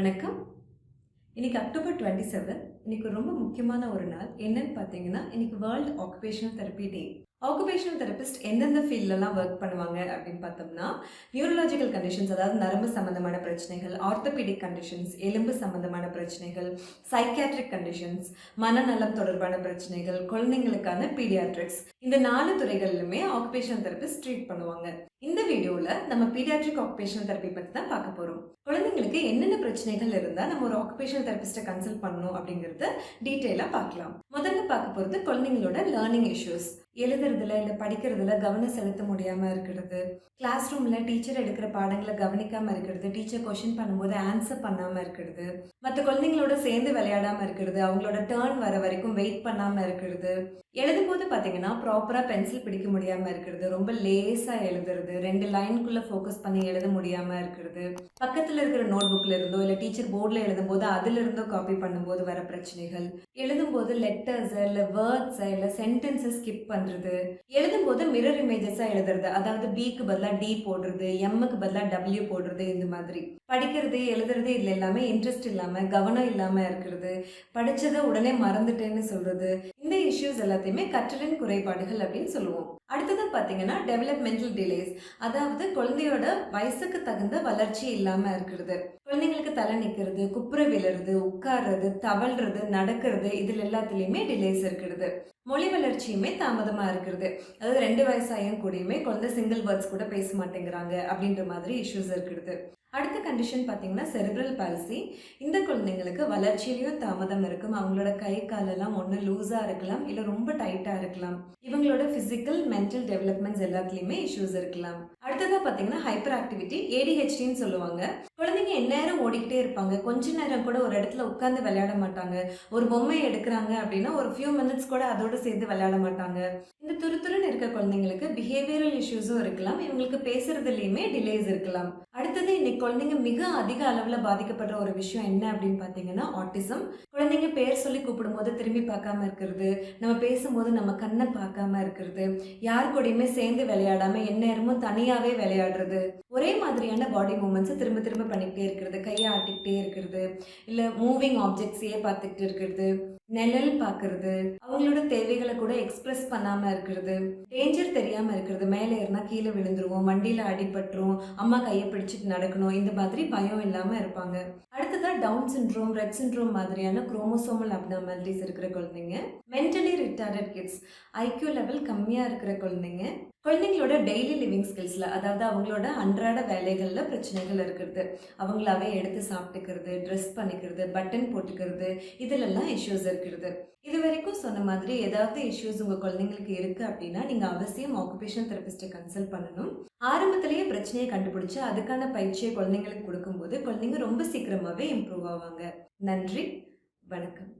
வணக்கம். இன்னைக்கு அக்டோபர் 27. இன்னைக்கு ரொம்ப முக்கியமான ஒரு நாள். என்னன்னு பார்த்தீங்கன்னா, இன்னைக்கு வேர்ல்ட் ஆக்குபேஷனல் தெரப்பி டே. ஆக்குபேஷனல் தெரபிஸ்ட் எந்தெந்த ஃபீல்ட்லலாம் ஒர்க் பண்ணுவாங்க அப்படின்னு பார்த்தோம்னா, நியூரலாஜிக்கல் கண்டிஷன்ஸ், அதாவது நரம்பு சம்பந்தமான பிரச்சனைகள், ஆர்த்தோபெடிக் கண்டிஷன்ஸ், எலும்பு சம்பந்தமான பிரச்சனைகள், சைக்கியாட்ரிக் கண்டிஷன்ஸ், மனநலம் தொடர்பான பிரச்சனைகள், குழந்தைங்களுக்கான பீடியாட்ரிக்ஸ், இந்த 4 துறைகளிலுமே ஆக்குபேஷனல் தெரபிஸ்ட் ட்ரீட் பண்ணுவாங்க. இந்த வீடியோவில் நம்ம பீடியாட்ரிக் ஆக்குபேஷனல் தெரப்பி பற்றி தான் பார்க்க போகிறோம். குழந்தைங்களுக்கு என்னென்ன பிரச்சனைகள் இருந்தால் நம்ம ஒரு ஆக்குபேஷனல் தெரபிஸ்ட்டை கன்சல்ட் பண்ணணும் அப்படிங்கிறத டீட்டெயிலாக பார்க்கலாம். முதல்ல பார்க்க போகிறது குழந்தைங்களோட லேர்னிங் இஷ்யூஸ். எழுதுறதுல இல்லை படிக்கிறதுல கவனம் செலுத்த முடியாமல் இருக்கிறது, கிளாஸ் ரூமில் டீச்சர் எடுக்கிற பாடங்களை கவனிக்காமல் இருக்கிறது, டீச்சர் கொஷின் பண்ணும்போது ஆன்சர் பண்ணாமல் இருக்கிறது, மற்ற குழந்தைங்களோட சேர்ந்து விளையாடாமல் இருக்கிறது, அவங்களோட டேர்ன் வர வரைக்கும் வெயிட் பண்ணாமல் இருக்கிறது, எழுதும் போது பார்த்தீங்கன்னா ப்ராப்பராக பென்சில் பிடிக்க முடியாமல் இருக்கிறது, ரொம்ப லேஸாக எழுதுறது, 2 லைனுக்குள்ளே ஃபோக்கஸ் பண்ணி எழுத முடியாமல் இருக்கிறது, பக்கத்தில் இருக்கிற நோட் புக்கில் இருந்தோ இல்லை டீச்சர் போர்டில் எழுதும்போது அதிலிருந்தோ காப்பி பண்ணும்போது வர பிரச்சனைகள், எழுதும்போது லெட்டர்ஸை இல்லை வேர்ட்ஸை இல்லை சென்டென்ஸை ஸ்கிப் பண்ணுறது, எழுதும்போது மிரர் இமேஜஸாக எழுதுறது, அதாவது பிக்கு பதிலாக டி போடுறது, எம்முக்கு பதிலாக டபிள்யூ போடுறது, இந்த மாதிரி படிக்கிறது எழுதுறது இதில் எல்லாமே இன்ட்ரெஸ்ட் இல்லாமல் கவனம் இல்லாமல் இருக்கிறது, படித்ததை உடனே மறந்துட்டேன்னு சொல்கிறது, இந்த இஷ்யூஸ் எல்லாத்தையுமே கற்றலின் குறைபாடுகள் அப்படின்னு சொல்லுவோம். அடுத்தது பார்த்தீங்கன்னா டெவலப்மெண்டல் டிலேஸ், அதாவது குழந்தையோட வயசுக்கு தகுந்த வளர்ச்சி இல்லாமல் இருக்கிறது. குழந்தைங்களுக்கு தலை நிற்கிறது, குப்புற விழுறது, உட்கார்றது, தவழ்றது, நடக்கிறது, இதில் எல்லாத்துலேயுமே டிலேஸ் இருக்கிறது. மொழி வளர்ச்சியுமே தாமதமாக இருக்கிறது, அதாவது 2 வயசாயும் கூடயுமே குழந்தை சிங்கிள் வேர்ட்ஸ் கூட பேச மாட்டேங்கிறாங்க அப்படின்ற மாதிரி இஷ்யூஸ் இருக்கிறது. அடுத்த கண்டிஷன் பார்த்தீங்கன்னா செரிப்ரல் பால்சி. இந்த குழந்தைங்களுக்கு வளர்ச்சியிலையும் தாமதம் இருக்கும். அவங்களோட கை காலெல்லாம் ஒன்று லூஸாக இருக்கலாம், இல்லை ரொம்ப டைட்டாக இருக்கலாம். இவங்களோட ஃபிசிக்கல் மென்டல் டெவலப்மெண்ட்ஸ் எல்லாத்துலேயுமே இஷ்யூஸ் இருக்கலாம். அடுத்ததாக பார்த்தீங்கன்னா ஹைப்பர் ஆக்டிவிட்டி, ஏடிஹெச்டின்னு சொல்லுவாங்க. குழந்தைங்க எந்நேரம் ஓடிக்கிட்டே இருப்பாங்க, கொஞ்ச நேரம் கூட ஒரு இடத்துல உட்காந்து விளையாட மாட்டாங்க. ஒரு பொம்மையை எடுக்கிறாங்க அப்படின்னா ஒரு ஃபியூ மினிட்ஸ் கூட அதோடு சேர்ந்து விளையாட மாட்டாங்க. இந்த துருத்துருன்னு இருக்க குழந்தைங்களுக்கு பிஹேவியரல் இஷ்யூஸும் இருக்கலாம், இவங்களுக்கு பேசுறதுலேயுமே டிலேஸ் இருக்கலாம். அடுத்தது இன்னைக்கு குழந்தைங்க மிக அதிக அளவில் பாதிக்கப்படுற ஒரு விஷயம் என்ன அப்படின்னு பார்த்தீங்கன்னா ஆட்டிசம். குழந்தைங்க பேர் சொல்லி கூப்பிடும் போது திரும்பி பார்க்காம இருக்கிறது, நம்ம பேசும்போது நம்ம கண்ணை பார்க்காம இருக்கிறது, யார் கூடயுமே சேர்ந்து விளையாடாம எந்நேரமும் தனியாகவே விளையாடுறது, ஒரே மாதிரியான பாடி மூமெண்ட்ஸை திரும்ப திரும்ப பண்ணிக்கிட்டே இருக்கிறது, கையை ஆட்டிக்கிட்டே இருக்கிறது, இல்லை மூவிங் ஆப்ஜெக்ட்ஸையே பார்த்துக்கிட்டு இருக்கிறது, நிழல் பார்க்கறது, அவங்களோட தேவைகளை கூட எக்ஸ்பிரஸ் பண்ணாமல் இருக்கிறது, டேஞ்சர் தெரியாமல் இருக்கிறது, மேலே ஏறினா கீழே விழுந்துருவோம், வண்டியில் அடிபட்டுரும், அம்மா கையை பிடிச்சிட்டு நடக்கணும், இந்த மாதிரி பயம் இல்லாமல் இருப்பாங்க. அடுத்ததாக டவுன் சிண்ட்ரோம், ரெட் சிண்ட்ரோம் மாதிரியான குரோமோசோமல் அப்னார்மாலிட்டிஸ் இருக்கிற குழந்தைங்க, mentally retarded kids, IQ level கம்மியாக இருக்கிற குழந்தைங்க, குழந்தைங்களோட டெய்லி லிவிங் ஸ்கில்ஸில், அதாவது அவங்களோட அன்றாட வேலைகளில் பிரச்சனைகள் இருக்கிறது, அவங்களாவே எடுத்து சாப்பிட்டுக்கிறது, ட்ரெஸ் பண்ணிக்கிறது, பட்டன் போட்டுக்கிறது, இதிலெல்லாம் இஷ்யூஸ் இருக்கிறது. இது வரைக்கும் சொன்ன மாதிரி ஏதாவது இஷ்யூஸ் உங்கள் குழந்தைங்களுக்கு இருக்குது அப்படின்னா நீங்கள் அவசியம் ஆக்குபேஷனல் தெரபிஸ்ட்டை கன்சல்ட் பண்ணணும். ஆரம்பத்திலேயே பிரச்சனையை கண்டுபிடிச்சி அதுக்கான பயிற்சியை குழந்தைங்களுக்கு கொடுக்கும்போது குழந்தைங்க ரொம்ப சீக்கிரமாகவே இம்ப்ரூவ் ஆவாங்க. நன்றி, வணக்கம்.